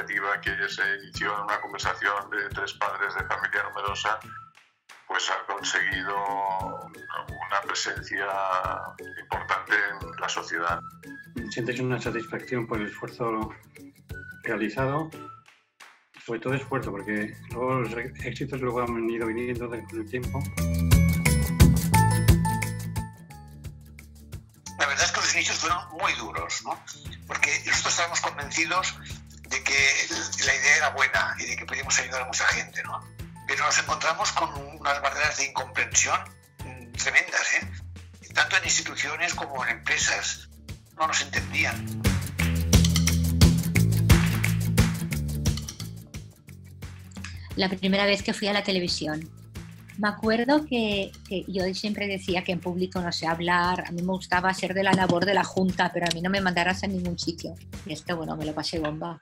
iniciativa que se inició en una conversación de 3 padres de familia numerosa, pues ha conseguido una presencia importante en la sociedad. ¿Sientes una satisfacción por el esfuerzo realizado? Sobre todo esfuerzo, porque luego los éxitos luego han ido viniendo con el tiempo. La verdad es que los inicios fueron muy duros, ¿no? Porque nosotros estábamos convencidos de que la idea era buena y de que podíamos ayudar a mucha gente, ¿no? Pero nos encontramos con unas barreras de incomprensión tremendas, ¿eh? Tanto en instituciones como en empresas. No nos entendían. La primera vez que fui a la televisión. Me acuerdo que yo siempre decía que en público no sé hablar, a mí me gustaba ser de la labor de la junta, pero a mí no me mandaras a ningún sitio. Y esto, bueno, me lo pasé bomba.